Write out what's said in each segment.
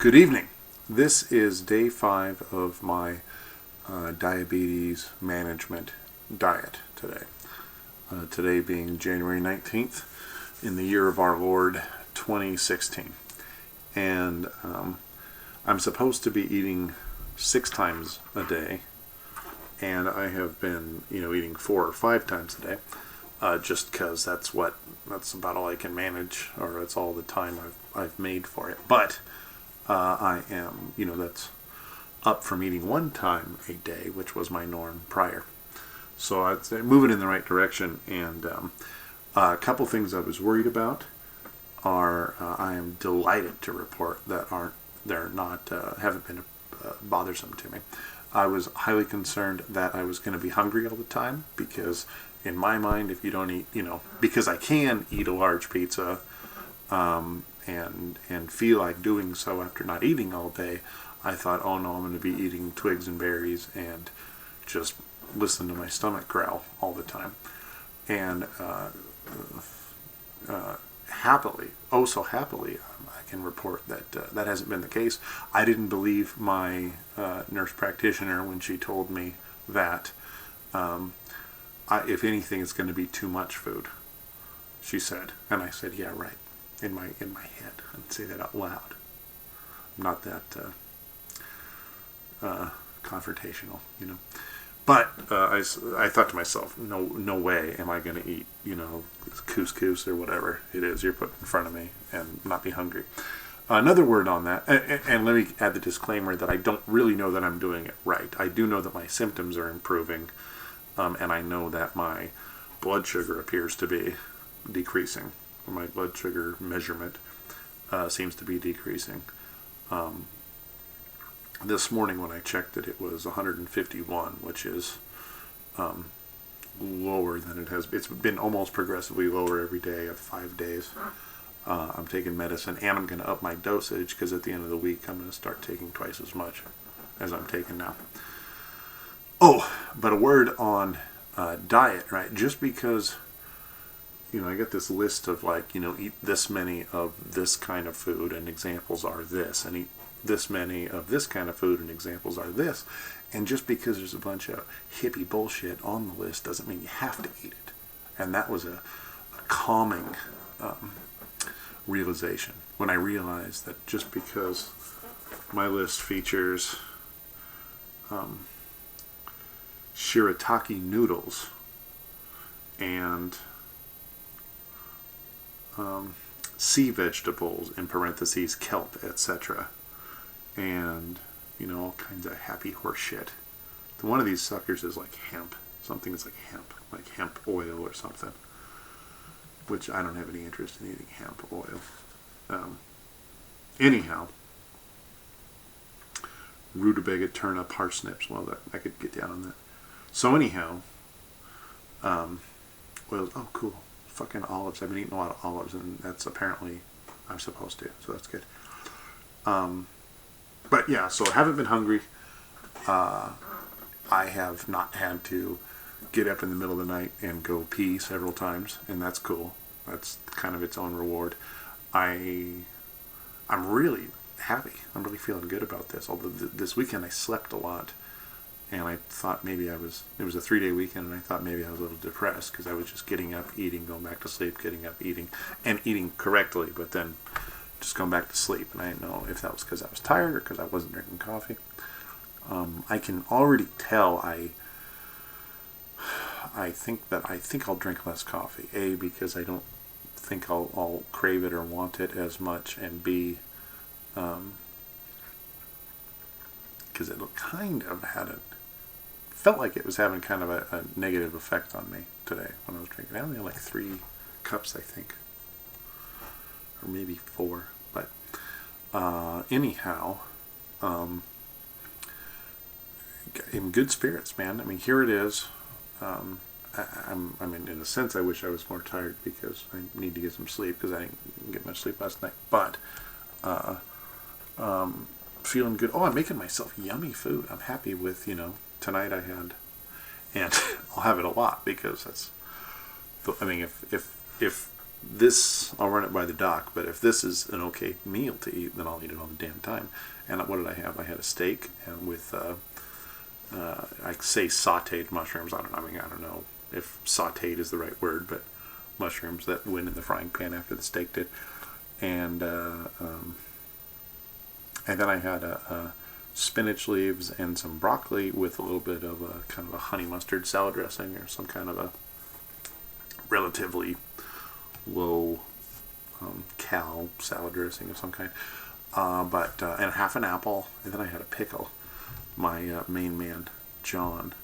Good evening. This is day 5 of my diabetes management diet today. Today being January 19th in the year of our Lord 2016. And I'm supposed to be eating 6 times a day, and I have been eating 4 or 5 times a day, just because that's about all I can manage, or that's all the time I've made for it. But I am, that's up from eating 1 time a day, which was my norm prior. So I'd say moving in the right direction. And a couple things I was worried about are I am delighted to report that haven't been bothersome to me. I was highly concerned that I was going to be hungry all the time, because in my mind, if you don't eat, because I can eat a large pizza, and feel like doing so after not eating all day, I thought, oh no, I'm going to be eating twigs and berries and just listen to my stomach growl all the time. And happily, I can report that that hasn't been the case. I didn't believe my nurse practitioner when she told me that if anything, it's going to be too much food, she said. And I said, yeah, right. In my head, I'd say that out loud. I'm not that confrontational, But I thought to myself, no way am I going to eat, couscous or whatever it is you're putting in front of me and not be hungry. Another word on that, and let me add the disclaimer that I don't really know that I'm doing it right. I do know that my symptoms are improving, and I know that my blood sugar appears to be decreasing. My blood sugar measurement seems to be decreasing. This morning when I checked it was 151, which is lower than it has. It's been almost progressively lower every day of 5 days. I'm taking medicine, and I'm going to up my dosage, because at the end of the week I'm going to start taking twice as much as I'm taking now. Oh, but a word on diet, right? Just because I got this list of eat this many of this kind of food and examples are this, and eat this many of this kind of food and examples are this. And just because there's a bunch of hippie bullshit on the list doesn't mean you have to eat it. And that was a calming realization when I realized that just because my list features shirataki noodles and sea vegetables, in parentheses, kelp, etc., and all kinds of happy horse shit. One of these suckers is like hemp. Something that's like hemp oil or something, which I don't have any interest in eating hemp oil. Anyhow, rutabaga, turnip, parsnips. Well, I could get down on that. So anyhow, oh cool. Fucking olives. I've been eating a lot of olives, and that's apparently I'm supposed to, so that's good. But yeah, so I haven't been hungry. I have not had to get up in the middle of the night and go pee several times, and that's cool. That's kind of its own reward. I'm really happy. I'm really feeling good about this. Although this weekend I slept a lot, and I thought maybe it was a 3-day weekend, and I thought maybe I was a little depressed because I was just getting up, eating, going back to sleep, getting up, eating, and eating correctly, but then just going back to sleep. And I didn't know if that was because I was tired or because I wasn't drinking coffee. I can already tell I think I'll drink less coffee. A, because I don't think I'll crave it or want it as much, and B, because it kind of felt like it was having kind of a negative effect on me today when I was drinking. I only had 3 cups, I think, or maybe 4. But anyhow, in good spirits, man. I mean, here it is. In a sense, I wish I was more tired because I need to get some sleep, because I didn't get much sleep last night. But feeling good. Oh, I'm making myself yummy food. I'm happy with, tonight I had, and I'll have it a lot, because that's, if this, I'll run it by the doc, but if this is an okay meal to eat, then I'll eat it all the damn time. And what did I have? I had a steak and with, I say sauteed mushrooms. I don't know if sauteed is the right word, but mushrooms that went in the frying pan after the steak did. And then I had a spinach leaves and some broccoli with a little bit of a kind of a honey mustard salad dressing or some kind of a relatively low cal salad dressing of some kind. And half an apple, and then I had a pickle. My main man, John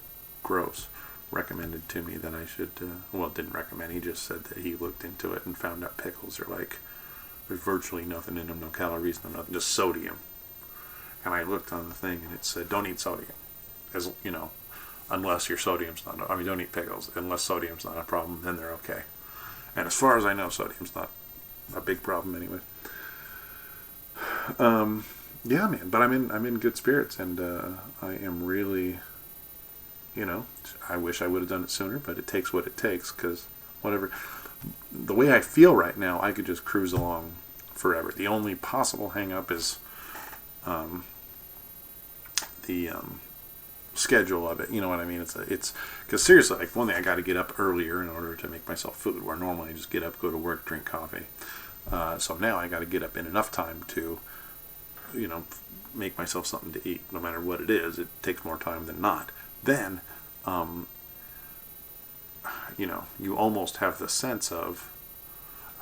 Gross, recommended to me that I should, didn't recommend, he just said that he looked into it and found out pickles are like, there's virtually nothing in them, no calories, no nothing, just sodium. And I looked on the thing and it said, don't eat sodium. As you know, unless your sodium's not, don't eat pickles. Unless sodium's not a problem, then they're okay. And as far as I know, sodium's not a big problem anyway. Yeah, man, but I'm in good spirits, and I am really, I wish I would have done it sooner, but it takes what it takes, because whatever, the way I feel right now, I could just cruise along forever. The only possible hang-up is the schedule of it, you know what I mean? It's because seriously, like, one thing, I got to get up earlier in order to make myself food, where normally I just get up, go to work, drink coffee. So now I got to get up in enough time to, make myself something to eat. No matter what it is, it takes more time than not. Then, you almost have the sense of,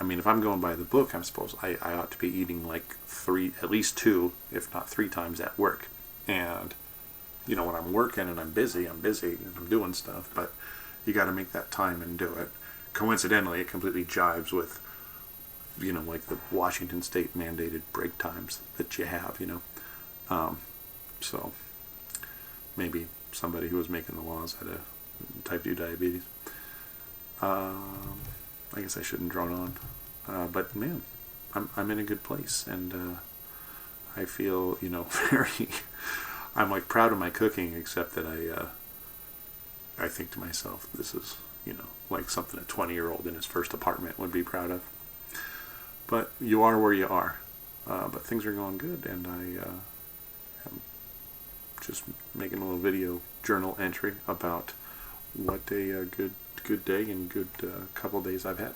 if I'm going by the book, I ought to be eating like at least 2, if not 3 times at work. And, when I'm working and I'm busy and I'm doing stuff, but you got to make that time and do it. Coincidentally, it completely jives with, like the Washington State mandated break times that you have, so maybe somebody who was making the laws had a type 2 diabetes. I guess I shouldn't drone on, but man, I'm in a good place, and I feel, very, I'm like proud of my cooking, except that I think to myself, this is, like something a 20-year-old in his first apartment would be proud of. But you are where you are. But things are going good, and I am just making a little video journal entry about what a good day and good couple days I've had.